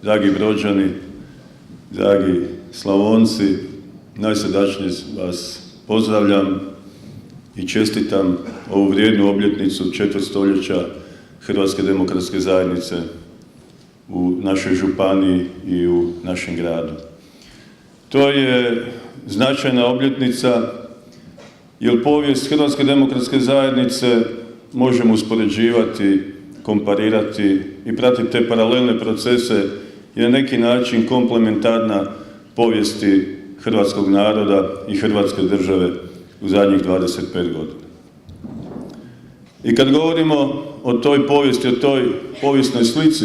dragi Brođani, dragi Slavonci, najsrdačnije vas pozdravljam i čestitam ovu vrijednu obljetnicu četvrtstoljeća Hrvatske demokratske zajednice u našoj županiji i u našem gradu. To je značajna obljetnica jer povijest Hrvatske demokratske zajednice možemo uspoređivati, komparirati i pratiti te paralelne procese i na neki način komplementarna povijesti hrvatskog naroda i Hrvatske države u zadnjih 25 godina. I kad govorimo o toj povijesti, o toj povijesnoj slici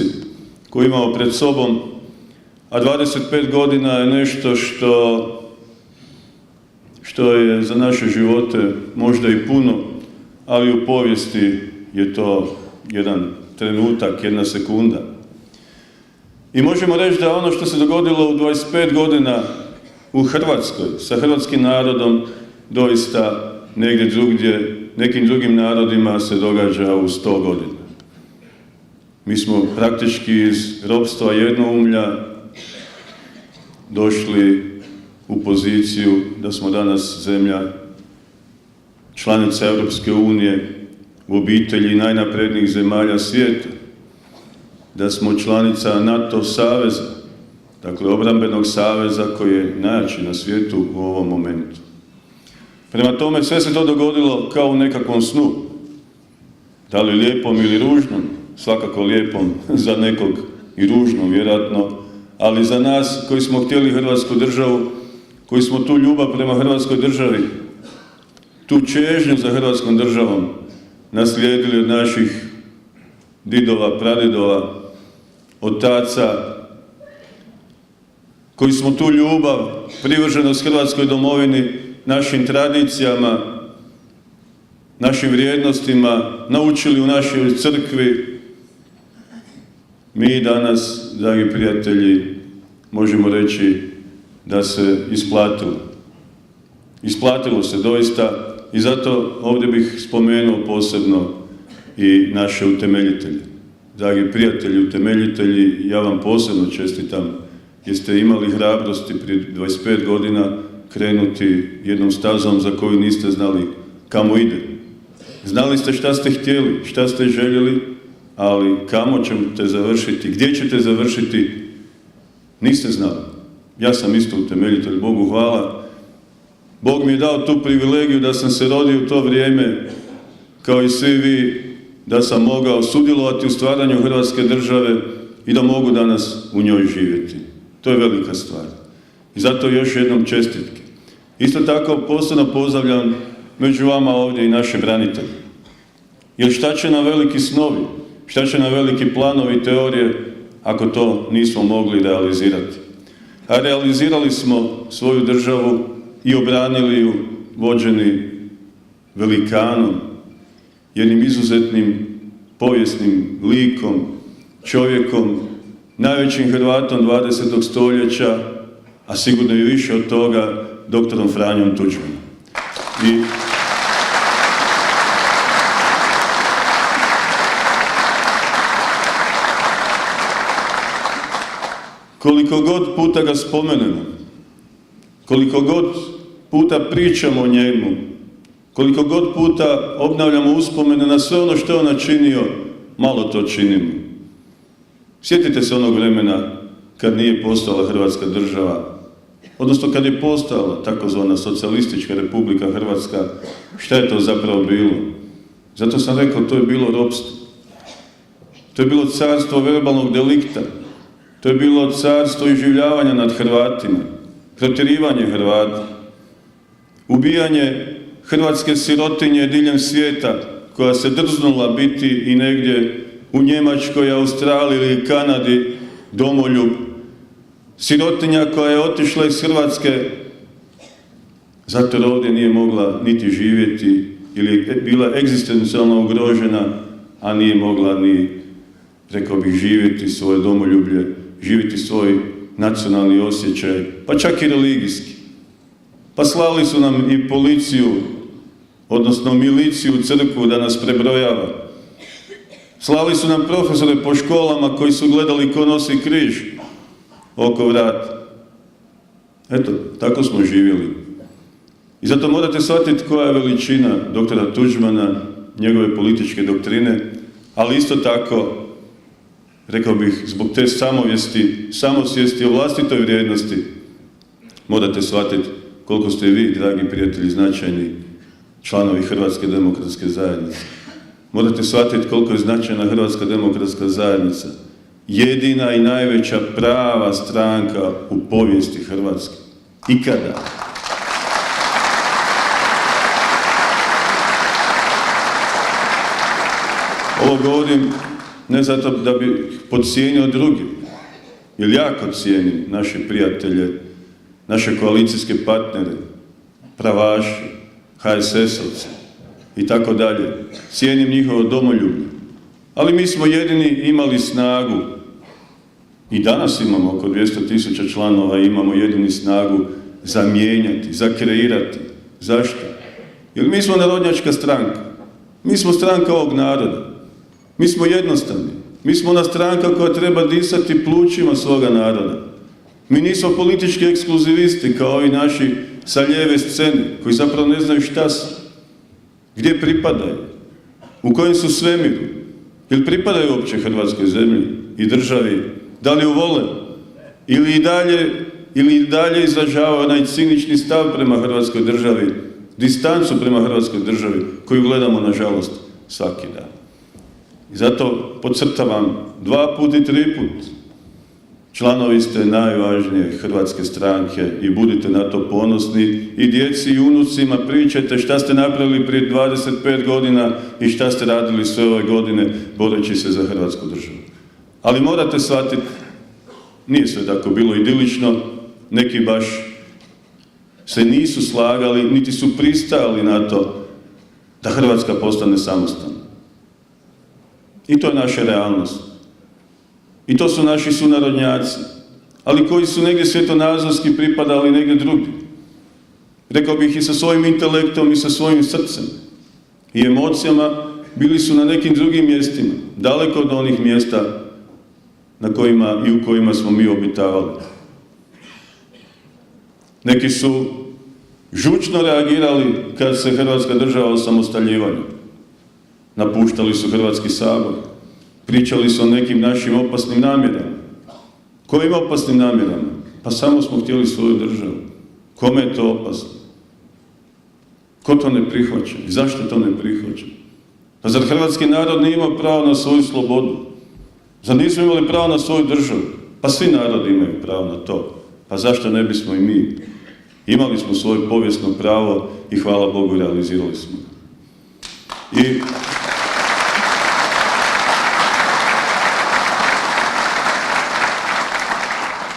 koju imamo pred sobom, a 25 godina je nešto što je za naše živote možda i puno, ali u povijesti je to jedan trenutak, jedna sekunda. I možemo reći da ono što se dogodilo u 25 godina u Hrvatskoj, sa hrvatskim narodom, doista negdje drugdje, nekim drugim narodima se događa u 100 godina. Mi smo praktički iz ropstva jednoumlja došli u poziciju da smo danas zemlja članica Europske unije, u obitelji najnaprednijih zemalja svijeta, da smo članica NATO saveza, dakle obrambenog saveza koji je najjači na svijetu u ovom momentu. Prema tome, sve se to dogodilo kao u nekakvom snu. Da li lijepom ili ružnom, svakako lijepom za nekog i ružnom vjerojatno, ali za nas koji smo htjeli Hrvatsku državu, koji smo tu ljubav prema Hrvatskoj državi, tu čežnju za Hrvatskom državom naslijedili od naših didova, pradidova, otaca, koji smo tu ljubav, privrženost Hrvatskoj domovini, našim tradicijama, našim vrijednostima naučili u našoj crkvi. Mi danas, dragi prijatelji, možemo reći da se isplatilo. Isplatilo se doista i zato ovdje bih spomenuo posebno i naše utemeljitelje. Dragi prijatelji, utemeljitelji, ja vam posebno čestitam jer ste imali hrabrosti prije 25 godina krenuti jednom stazom za koju niste znali kamo ide. Znali ste šta ste htjeli, šta ste željeli, ali kamo ćete završiti, gdje ćete završiti, niste znali. Ja sam isto utemeljitelj, Bogu hvala. Bog mi je dao tu privilegiju da sam se rodio u to vrijeme, kao i svi vi, da sam mogao sudjelovati u stvaranju Hrvatske države i da mogu danas u njoj živjeti. To je velika stvar. I zato još jednom čestitke. Isto tako posebno pozdravljam među vama ovdje i naše branitelje. Jer šta će nam veliki snovi, šta će nam veliki planovi i teorije ako to nismo mogli realizirati. A realizirali smo svoju državu i obranili ju vođeni velikanom, jednim izuzetnim povijesnim likom, čovjekom, najvećim Hrvatom 20. stoljeća, a sigurno i više od toga, doktorom Franjom Tuđmanom. I koliko god puta ga spomenemo, koliko god puta pričamo o njemu, koliko god puta obnavljamo uspomene na sve ono što je on načinio, malo to činimo. Sjetite se onog vremena kad nije postojala Hrvatska država, odnosno kad je postojala takozvana socijalistička Republika Hrvatska, šta je to zapravo bilo? Zato sam rekao, to je bilo ropstvo. To je bilo carstvo verbalnog delikta. To je bilo carstvo iživljavanja nad Hrvatima, protjerivanje Hrvata, ubijanje hrvatske sirotinje diljem svijeta koja se drznula biti i negdje u Njemačkoj, Australiji ili Kanadi domoljub, sirotinja koja je otišla iz Hrvatske zato jer ovdje nije mogla niti živjeti ili je bila egzistencijalno ugrožena, a nije mogla ni, rekao bih, živjeti svoje domoljublje, živjeti svoj nacionalni osjećaj, pa čak i religijski. Pa slali su nam i policiju, odnosno miliciju u crkvu da nas prebrojava. Slali su nam profesore po školama koji su gledali ko nosi križ, oko vrata. Eto, tako smo živjeli. I zato morate shvatiti koja je veličina doktora Tuđmana, njegove političke doktrine, ali isto tako, rekao bih, zbog te samosvijesti o vlastitoj vrijednosti, morate shvatiti koliko ste vi, dragi prijatelji, značajni članovi Hrvatske demokratske zajednice. Morate shvatiti koliko je značajna Hrvatska demokratska zajednica. Jedina i najveća prava stranka u povijesti Hrvatske. Ikada. Ovo govorim ne zato da bi podcijenio druge, jer jako cijenim naše prijatelje, naše koalicijske partnere, pravaše, HSS-ovce i tako dalje. Cijenim njihovo domoljublje. Ali mi smo jedini imali snagu, i danas imamo oko 200.000 članova, imamo jedini snagu za mijenjati, za kreirati. Zašto? Jer mi smo narodnjačka stranka. Mi smo stranka ovog naroda. Mi smo jednostavni. Mi smo ona stranka koja treba disati plućima svoga naroda. Mi nismo politički ekskluzivisti kao ovi naši sa lijeve scene, koji zapravo ne znaju šta su, gdje pripadaju, u kojem su svemiru, ili pripadaju uopće Hrvatskoj zemlji i državi, da li ju vole, ili i dalje izražavaju onaj cinični stav prema Hrvatskoj državi, distancu prema Hrvatskoj državi, koju gledamo, nažalost, svaki dan. I zato podcrtavam 2 puta i 3 put. Članovi ste najvažnije hrvatske stranke i budite na to ponosni i djeci i unucima pričajte šta ste napravili prije 25 godina i šta ste radili sve ove godine boreći se za Hrvatsku državu. Ali morate shvatiti, nije sve tako bilo idilično, neki baš se nisu slagali, niti su pristajali na to da Hrvatska postane samostalna. I to je naša realnost. I to su naši sunarodnjaci, ali koji su negdje svjetonazorski pripadali negdje drugdje. Rekao bih i sa svojim intelektom i sa svojim srcem i emocijama bili su na nekim drugim mjestima, daleko od onih mjesta na kojima i u kojima smo mi obitavali. Neki su žučno reagirali kad se Hrvatska država osamostaljivala. Napuštali su Hrvatski sabor. Pričali su o nekim našim opasnim namjerama. Kojim opasnim namjerama? Pa samo smo htjeli svoju državu. Kome je to opasno? Ko to ne prihvaća? I zašto to ne prihvaća? Pa zar hrvatski narod nije imao pravo na svoju slobodu? Zar nismo imali pravo na svoju državu? Pa svi narodi imaju pravo na to. Pa zašto ne bismo i mi? Imali smo svoje povijesno pravo i hvala Bogu realizirali smo.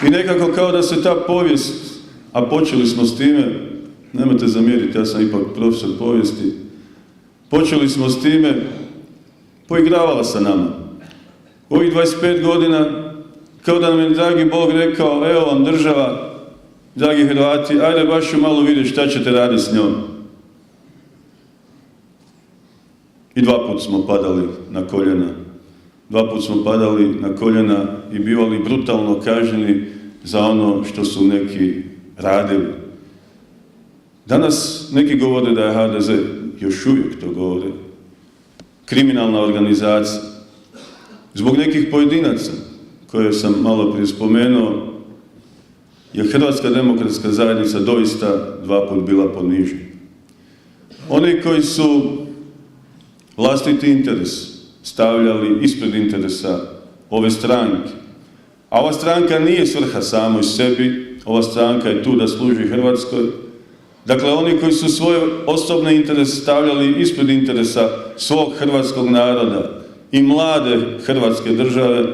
I nekako kao da se ta povijest, a počeli smo s time, nemojte zamjeriti, ja sam ipak profesor povijesti, počeli smo s time, poigravala sa nama. U ovih 25 godina, kao da nam je dragi Bog rekao, evo vam država, dragi Hrvati, ajde baš ću malo vidjeti šta ćete raditi s njom. I 2 puta smo padali na koljena. 2 puta smo padali na koljena i bivali brutalno kažnjeni za ono što su neki radili. Danas neki govore da je HDZ, još uvijek to govore, kriminalna organizacija. Zbog nekih pojedinaca, koje sam malo prije spomenuo, je Hrvatska demokratska zajednica doista 2 puta bila ponižena. Oni koji su vlastiti interes stavljali ispred interesa ove stranke. A ova stranka nije svrha samoj sebi, ova stranka je tu da služi Hrvatskoj. Dakle, oni koji su svoje osobne interese stavljali ispred interesa svog hrvatskog naroda i mlade Hrvatske države,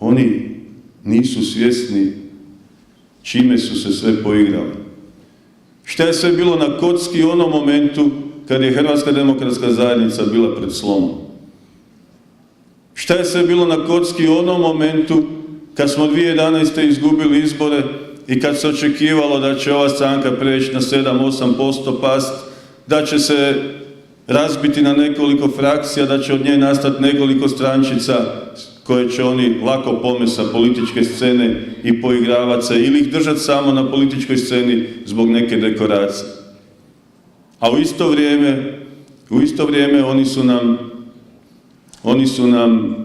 oni nisu svjesni čime su se sve poigrali. Šta je sve bilo na kocki u onom momentu kad je Hrvatska demokratska zajednica bila pred slomom? Šta je sve bilo na kocki u onom momentu kad smo 2011. izgubili izbore i kad se očekivalo da će ova stranka preći na 7-8% past, da će se razbiti na nekoliko frakcija, da će od nje nastati nekoliko strančica koje će oni lako pomesti sa političke scene i poigravati se ili ih držati samo na političkoj sceni zbog neke dekoracije. A u isto vrijeme oni su nam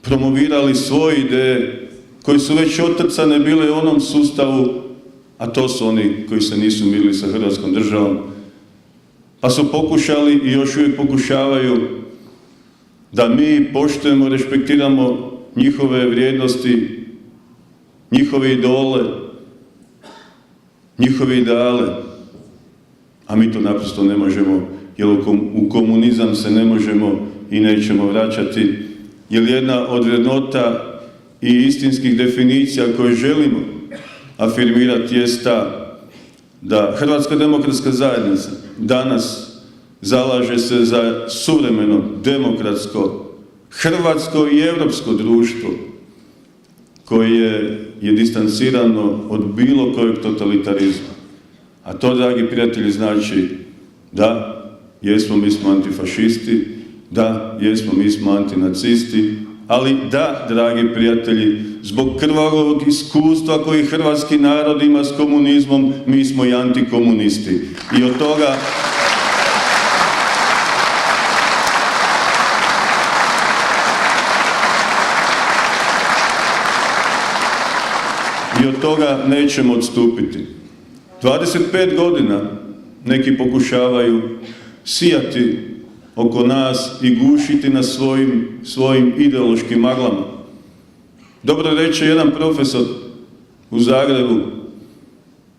promovirali svoje ideje koji su već otrcane bile u onom sustavu, a to su oni koji se nisu mirili sa Hrvatskom državom, pa su pokušali i još uvijek pokušavaju da mi poštujemo, respektiramo njihove vrijednosti, njihove idole, njihove ideale, a mi to naprosto ne možemo, jer u komunizam se ne možemo i nećemo vraćati, jer jedna od vrednota i istinskih definicija koje želimo afirmirati jest ta da Hrvatska demokratska zajednica danas zalaže se za suvremeno, demokratsko, hrvatsko i europsko društvo koje je distancirano od bilo kojeg totalitarizma. A to, dragi prijatelji, znači da jesmo, mi smo antifašisti, da jesmo, mi smo antinacisti, ali da, dragi prijatelji, zbog krvavog iskustva koji hrvatski narod ima s komunizmom, mi smo i antikomunisti. I od toga nećemo odstupiti. 25 godina neki pokušavaju sijati oko nas i gušiti nas svojim ideološkim maglama. Dobro reče jedan profesor u Zagrebu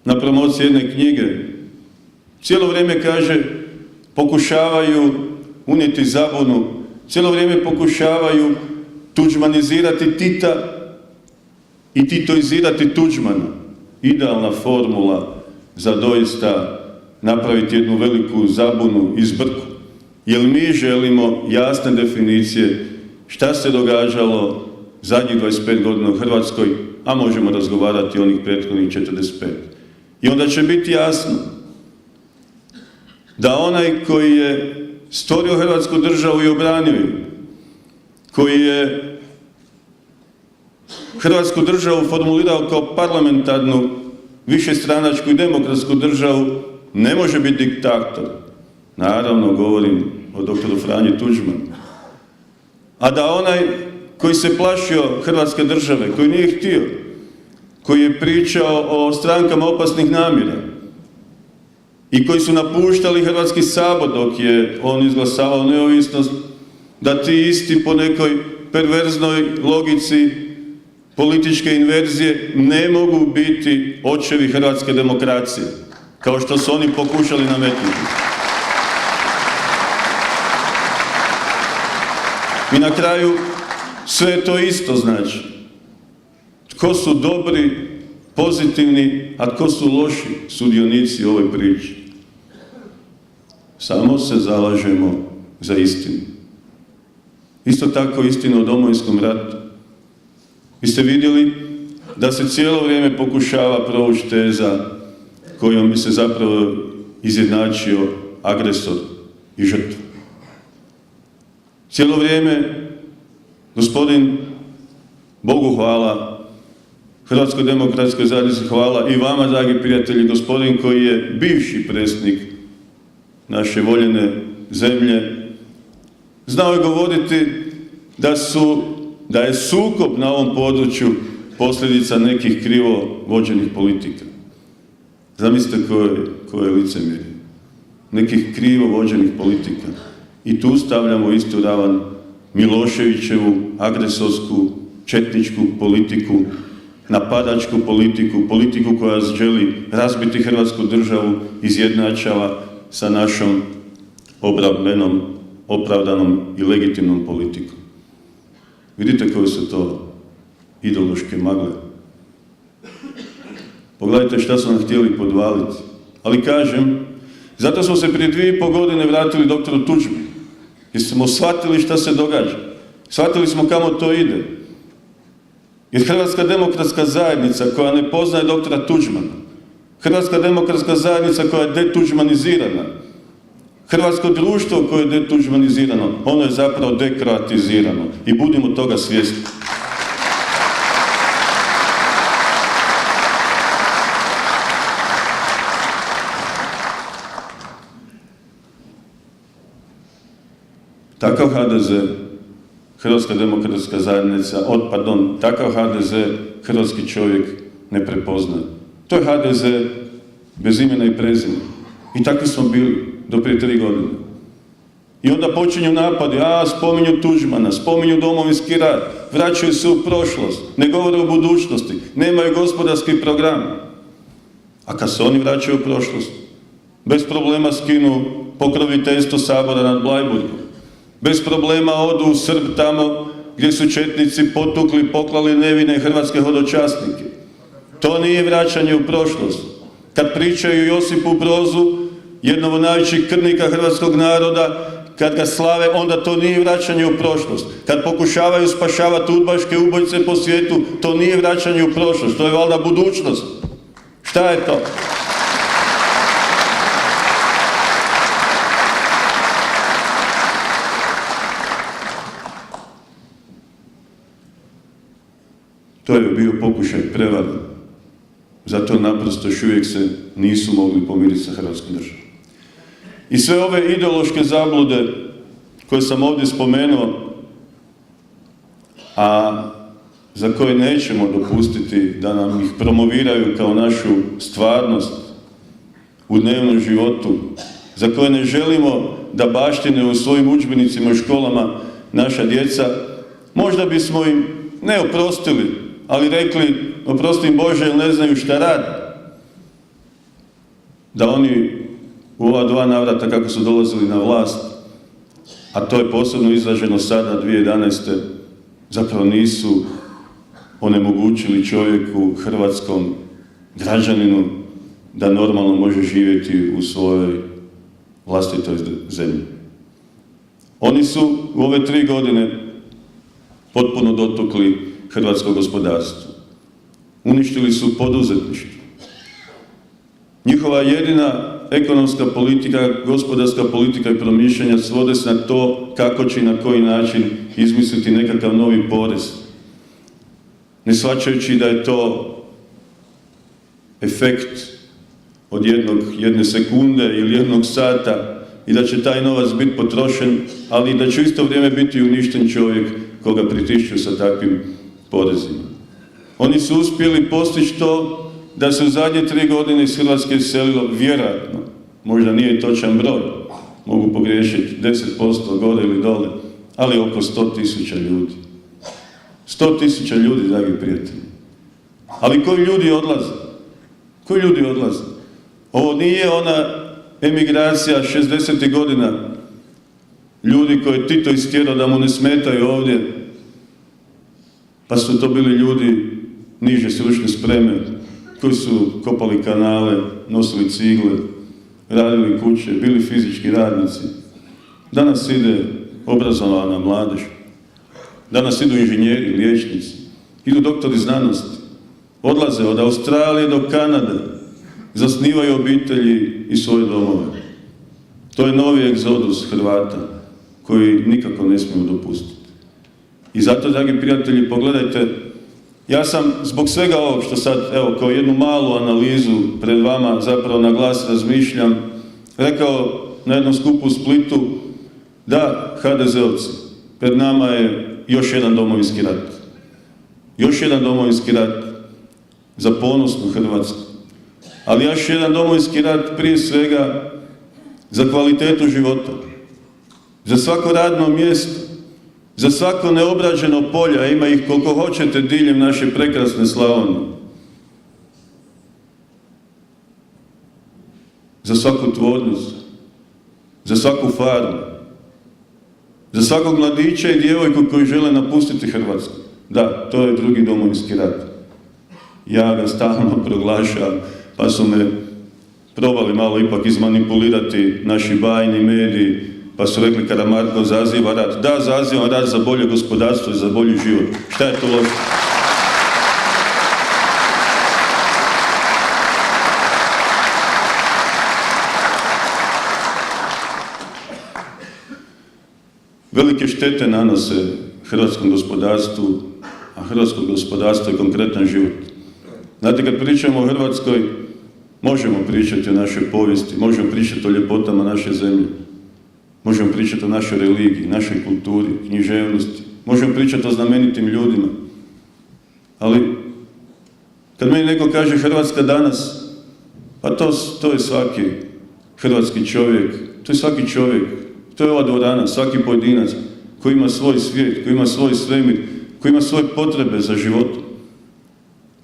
na promociji jedne knjige. Cijelo vrijeme kaže, pokušavaju unijeti zabunu, cijelo vrijeme pokušavaju tuđmanizirati Tita i titoizirati Tuđmana. Idealna formula za doista napraviti jednu veliku zabunu i zbrku. Jer mi želimo jasne definicije šta se događalo zadnjih 25 godina u Hrvatskoj, a možemo razgovarati o onih prethodnih 45. I onda će biti jasno da onaj koji je stvorio Hrvatsku državu i obranio ju, koji je Hrvatsku državu formulirao kao parlamentarnu, višestranačku i demokratsku državu, ne može biti diktator. Naravno, govorim o doktoru Franji Tuđmanu. A da onaj koji se plašio Hrvatske države, koji nije htio, koji je pričao o strankama opasnih namjera i koji su napuštali Hrvatski sabor dok je on izglasavao neovisnost, da ti isti po nekoj perverznoj logici političke inverzije ne mogu biti očevi hrvatske demokracije, kao što su oni pokušali nametnuti. I na kraju sve to isto znači. Tko su dobri, pozitivni, a tko su loši sudionici u ovoj priči? Samo se zalažemo za istinu. Isto tako istinu o Domovinskom ratu. Vi ste vidjeli da se cijelo vrijeme pokušava provući teza kojom bi se zapravo izjednačio agresor i žrtva. Cijelo vrijeme gospodin, Bogu hvala, Hrvatskoj demokratskoj zajednici hvala i vama, dragi prijatelji, gospodin koji je bivši predsjednik naše voljene zemlje, znao je govoriti da je sukob na ovom području posljedica nekih krivo vođenih politika. Zamislite koje je licemjerje. Nekih krivo vođenih politika. I tu stavljamo istu ravan Miloševićevu agresorsku, četničku politiku, napadačku politiku, politiku koja želi razbiti Hrvatsku državu, izjednačava sa našom obrambenom, opravdanom i legitimnom politikom. Vidite koje su to ideološke magle. Pogledajte šta su nam htjeli podvaliti. Ali kažem, zato smo se prije 2,5 godine vratili doktoru Tuđmanu. Jer smo shvatili šta se događa. Shvatili smo kamo to ide. Jer Hrvatska demokratska zajednica koja ne poznaje doktora Tuđmana, Hrvatska demokratska zajednica koja je detuđmanizirana, Hrvatsko društvo koje je detuđmanizirano, ono je zapravo dekroatizirano i budimo toga svjesni. Takav HDZ, Hrvatska demokratska zajednica, takav HDZ hrvatski čovjek ne prepoznaje. To je HDZ bez imena i prezimena. I takvi smo bili do prije 3 godine. I onda počinju napadi, spominju Tuđmana, spominju Domovinski rat, vraćaju se u prošlost, ne govore o budućnosti, nemaju gospodarski program. A kad se oni vraćaju u prošlost, bez problema skinu pokroviteljstvo Sabora nad Bleiburgom. Bez problema odu u Srb tamo gdje su četnici potukli, poklali nevine hrvatske hodočasnike. To nije vraćanje u prošlost. Kad pričaju Josipu Brozu, jednom od najvećih krvnika hrvatskog naroda, kad ga slave, onda to nije vraćanje u prošlost. Kad pokušavaju spašavati udbaške ubojice po svijetu, to nije vraćanje u prošlost, to je valjda budućnost. Šta je to? To je bio pokušaj prevare. Zato naprosto još uvijek se nisu mogli pomiriti sa Hrvatskom državom. I sve ove ideološke zablude koje sam ovdje spomenuo, a za koje nećemo dopustiti da nam ih promoviraju kao našu stvarnost u dnevnom životu, za koje ne želimo da baštine u svojim udžbenicima i školama naša djeca, možda bismo im ne oprostili, ali rekli, oprosti im Bože, jer ne znaju šta radi. Da oni u ova 2 navrata kako su dolazili na vlast, a to je posebno izraženo sada 2011. zapravo nisu onemogućili čovjeku, hrvatskom građaninu, da normalno može živjeti u svojoj vlastitoj zemlji. Oni su u ove 3 godine potpuno dotukli hrvatsko gospodarstvo. Uništili su poduzetništvo. Njihova jedina ekonomska politika, gospodarska politika i promišljanja svode se na to kako će i na koji način izmisliti nekakav novi porez. Ne shvaćajući da je to efekt od jedne sekunde ili 1 sata i da će taj novac biti potrošen, ali i da će u isto vrijeme biti uništen čovjek koga pritišću sa takvim porezima. Oni su uspjeli postići to da se u zadnje 3 godine iz Hrvatske iselilo, vjerojatno, možda nije točan broj, mogu pogriješiti 10% gore ili dole, ali oko 100.000 ljudi. 100.000 ljudi, dragi prijatelji. Ali koji ljudi odlaze? Koji ljudi odlaze? Ovo nije ona emigracija 60. godina, ljudi koje Tito istjerao da mu ne smetaju ovdje, pa su to bili ljudi niže stručne spreme, koji su kopali kanale, nosili cigle, radili kuće, bili fizički radnici. Danas ide obrazovana mladež, danas idu inženjeri, liječnici, idu doktori znanosti, odlaze od Australije do Kanade, zasnivaju obitelji i svoje domove. To je novi egzodus Hrvata koji nikako ne smijemo dopustiti. I zato, dragi prijatelji, pogledajte, ja sam zbog svega ovog što sad, evo, kao jednu malu analizu pred vama zapravo na glas razmišljam, rekao na jednom skupu u Splitu, da, HDZ-ovci, pred nama je još jedan Domovinski rat. Još jedan Domovinski rat za ponosnu Hrvatsku. Ali još jedan Domovinski rat prije svega za kvalitetu života, za svako radno mjesto, za svako neobrađeno polje, a ima ih koliko hoćete diljem naše prekrasne Slavonije. Za svaku tvornicu, za svaku farmu, za svakog mladića i djevojku koji žele napustiti Hrvatsku. Da, to je drugi Domovinski rat. Ja ga stalno proglašavam, pa su me probali malo ipak izmanipulirati naši bajni mediji, pa su rekli Karamarko zaziva rat. Da, zazivam rat za bolje gospodarstvo i za bolji život. Šta je to loše? velike štete nanose hrvatskom gospodarstvu, a hrvatsko gospodarstvo je konkretan život. Znate, kad pričamo o Hrvatskoj, možemo pričati o našoj povijesti, možemo pričati o ljepotama naše zemlje, možemo pričati o našoj religiji, našoj kulturi, književnosti, možemo pričati o znamenitim ljudima. Ali, kad meni neko kaže Hrvatska danas, pa to je svaki hrvatski čovjek, to je svaki čovjek, to je ova dvorana, svaki pojedinac koji ima svoj svijet, koji ima svoj svemir, koji ima svoje potrebe za životom,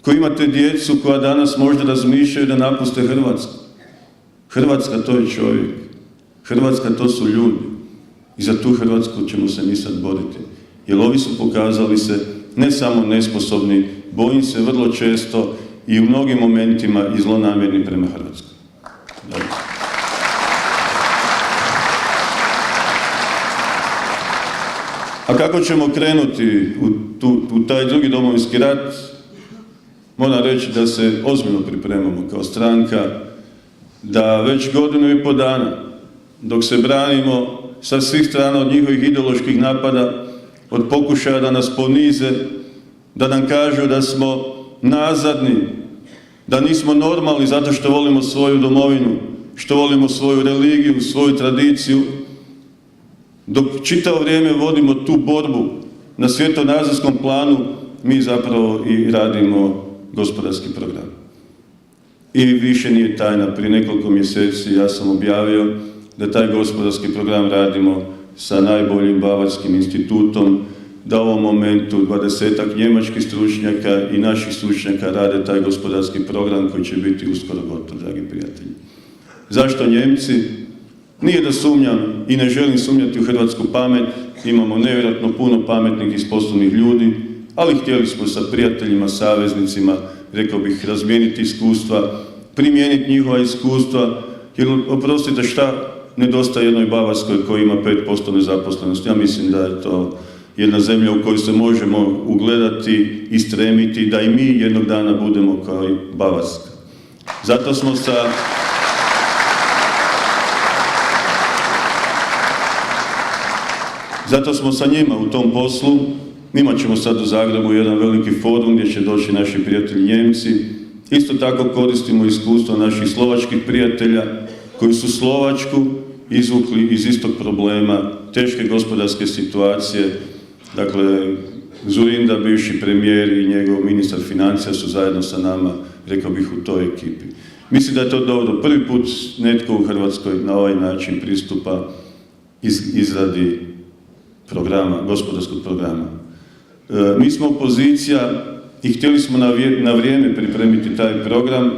koji imate djecu koja danas možda razmišljaju da napuste Hrvatsku. Hrvatska to je čovjek, Hrvatska to su ljudi i za tu Hrvatsku ćemo se mi sad boriti. Jer ovi su pokazali se ne samo nesposobni, bojim se vrlo često i u mnogim momentima i zlonamjerni prema Hrvatskoj. Dobro. A kako ćemo krenuti u taj drugi Domovinski rat? Moram reći da se ozbiljno pripremamo kao stranka, da već 1,5 godinu dok se branimo sa svih strana od njihovih ideoloških napada, od pokušaja da nas ponize, da nam kažu da smo nazadni, da nismo normalni zato što volimo svoju domovinu, što volimo svoju religiju, svoju tradiciju, dok čitavo vrijeme vodimo tu borbu na svjetonazorskom planu, mi zapravo i radimo gospodarski program. I više nije tajna, prije nekoliko mjeseci ja sam objavio da taj gospodarski program radimo sa najboljim bavarskim institutom, da u ovom momentu 20-ak njemačkih stručnjaka i naših stručnjaka rade taj gospodarski program koji će biti uskoro gotov, dragi prijatelji. Zašto Njemci? Nije da sumnjam i ne želim sumnjati u hrvatsku pamet, imamo nevjerojatno puno pametnih i sposobnih ljudi, ali htjeli smo sa prijateljima, saveznicima, rekao bih, razmijeniti iskustva, primijeniti njihova iskustva, jer oprostite šta nedostaje jednoj Bavarskoj koja ima 5% nezaposlenosti. Ja mislim da je to jedna zemlja u kojoj se možemo ugledati i stremiti da i mi jednog dana budemo kao i Bavarska. Zato smo sa njima u tom poslu. Imat ćemo sad u Zagrebu jedan veliki forum gdje će doći naši prijatelji Njemci. Isto tako koristimo iskustvo naših slovačkih prijatelja koji su Slovačku izvukli iz istog problema, teške gospodarske situacije. Dakle, Zurinda, bivši premijer i njegov ministar financija su zajedno sa nama, rekao bih, u toj ekipi. Mislim da je to dobro. Prvi put netko u Hrvatskoj na ovaj način pristupa izradi programa, gospodarskog programa. Mi smo opozicija i htjeli smo na vrijeme pripremiti taj program,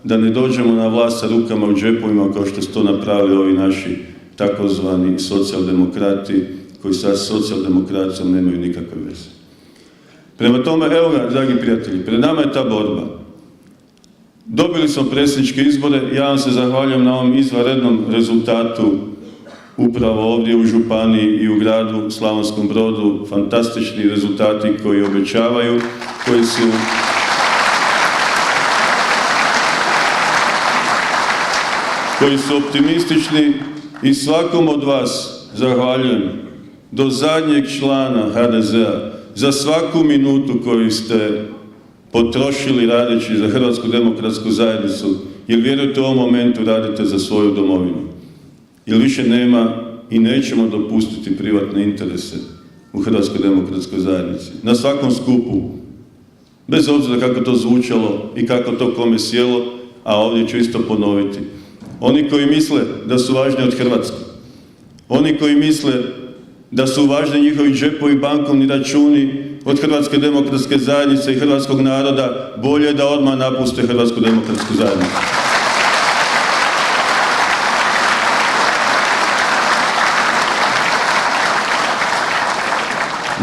da ne dođemo na vlast sa rukama u džepovima kao što su to napravili ovi naši takozvani socijaldemokrati, koji sa socijaldemokracijom nemaju nikakve veze. Prema tome, evo ga, dragi prijatelji, pred nama je ta borba. Dobili smo predsjedničke izbore, ja vam se zahvaljujem na ovom izvanrednom rezultatu upravo ovdje u županiji i u gradu Slavonskom Brodu, fantastični rezultati koji obećavaju, koji su optimistični i svakom od vas zahvaljujem, do zadnjeg člana HDZ-a, za svaku minutu koju ste potrošili radeći za Hrvatsku demokratsku zajednicu, jer vjerujte u ovom momentu radite za svoju domovinu. Jer više nema i nećemo dopustiti privatne interese u Hrvatskoj demokratskoj zajednici. Na svakom skupu, bez obzira kako to zvučalo i kako to kome sjelo, a ovdje ću isto ponoviti. Oni koji misle da su važni od Hrvatske, oni koji misle da su važni njihovi džepovi, bankovni računi od Hrvatske demokratske zajednice i hrvatskog naroda, bolje je da odmah napuste Hrvatsku demokratsku zajednicu.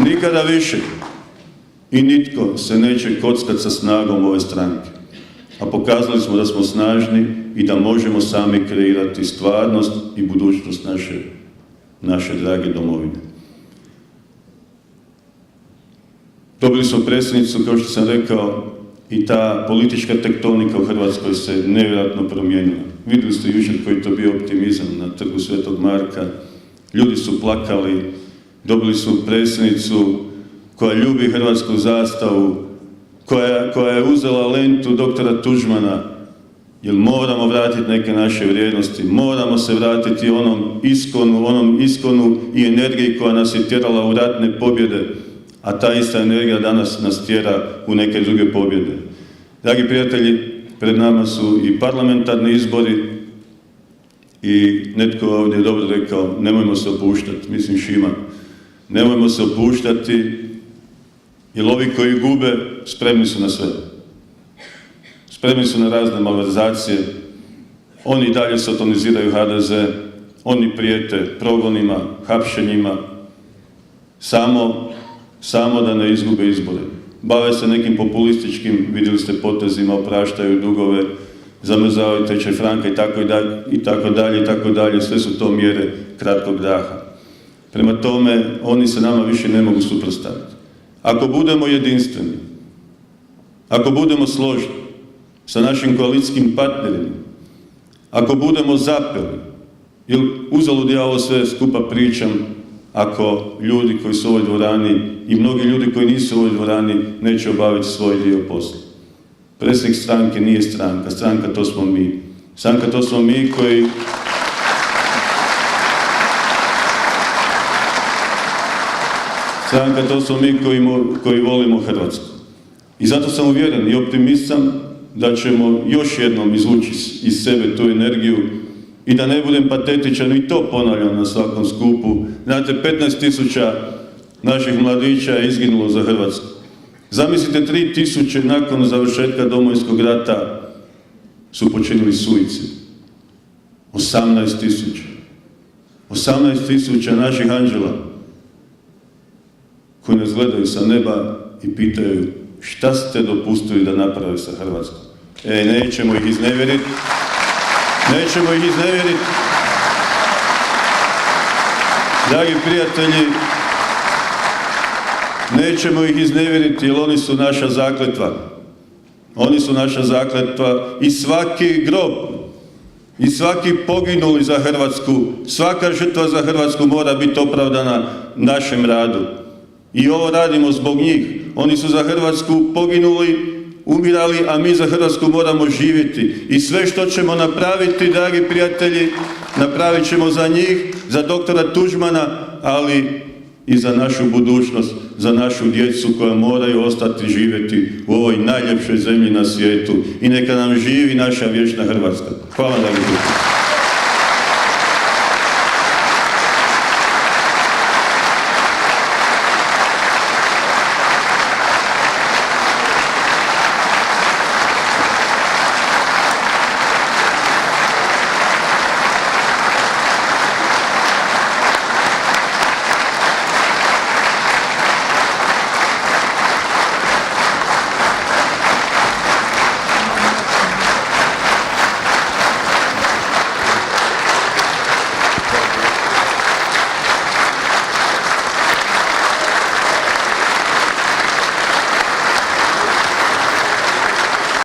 Nikada više i nitko se neće kockati sa snagom ove stranke. A pokazali smo da smo snažni i da možemo sami kreirati stvarnost i budućnost naše drage domovine. Dobili smo predsjednicu, kao što sam rekao, i ta politička tektonika u Hrvatskoj se nevjerojatno promijenila. Vidjeli ste jučer koji to bio optimizam na trgu Svetog Marka. Ljudi su plakali, dobili su predsjednicu koja ljubi hrvatsku zastavu, koja je uzela lentu doktora Tuđmana, jer moramo vratiti neke naše vrijednosti, moramo se vratiti onom iskonu i energiji koja nas je tjerala u ratne pobjede, a ta ista energija danas nas tjera u neke druge pobjede. Dragi prijatelji, pred nama su i parlamentarni izbori i netko ovdje je dobro rekao, nemojmo se opuštati, mislim Šima, nemojmo se opuštati, jer ovi koji gube spremni su na sve. Spremni su na razne malverzacije, oni i dalje sataniziraju HDZ, oni prijete progonima, hapšenjima, samo da ne izgube izbore. Bave se nekim populističkim, vidjeli ste, potezima, opraštaju dugove, zamrzavaju tečaj franka i tako dalje, sve su to mjere kratkog daha. Prema tome, oni se nama više ne mogu suprotstaviti. Ako budemo jedinstveni, ako budemo složni sa našim koalicijskim partnerima, ako budemo zapeli, jer uzalud ja ovo sve skupa pričam, ako ljudi koji su u ovoj dvorani i mnogi ljudi koji nisu u ovoj dvorani neće obaviti svoj dio posla. Predsjednik stranke nije stranka, stranka to smo mi. Stranka to smo mi koji koji volimo Hrvatsku. I zato sam uvjeren i optimist sam da ćemo još jednom izvući iz sebe tu energiju i da ne budem patetičan i to ponavljam na svakom skupu. Znate, 15.000 naših mladića je izginulo za Hrvatsku. Zamislite, 3.000 nakon završetka Domovinskog rata su počinili suicid. 18.000. 18.000 naših anđela koji nas gledaju sa neba i pitaju šta ste dopustili da naprave sa Hrvatskom. Nećemo ih iznevjeriti. Nećemo ih iznevjeriti. Dragi prijatelji, nećemo ih iznevjeriti jer oni su naša zakletva. Oni su naša zakletva i svaki grob i svaki poginuli za Hrvatsku, svaka žrtva za Hrvatsku mora biti opravdana našem radu. I ovo radimo zbog njih. Oni su za Hrvatsku poginuli, umirali, a mi za Hrvatsku moramo živjeti. I sve što ćemo napraviti, dragi prijatelji, napravit ćemo za njih, za doktora Tuđmana, ali i za našu budućnost, za našu djecu koja moraju ostati živjeti u ovoj najljepšoj zemlji na svijetu. I neka nam živi naša vječna Hrvatska. Hvala, dragi prijatelji.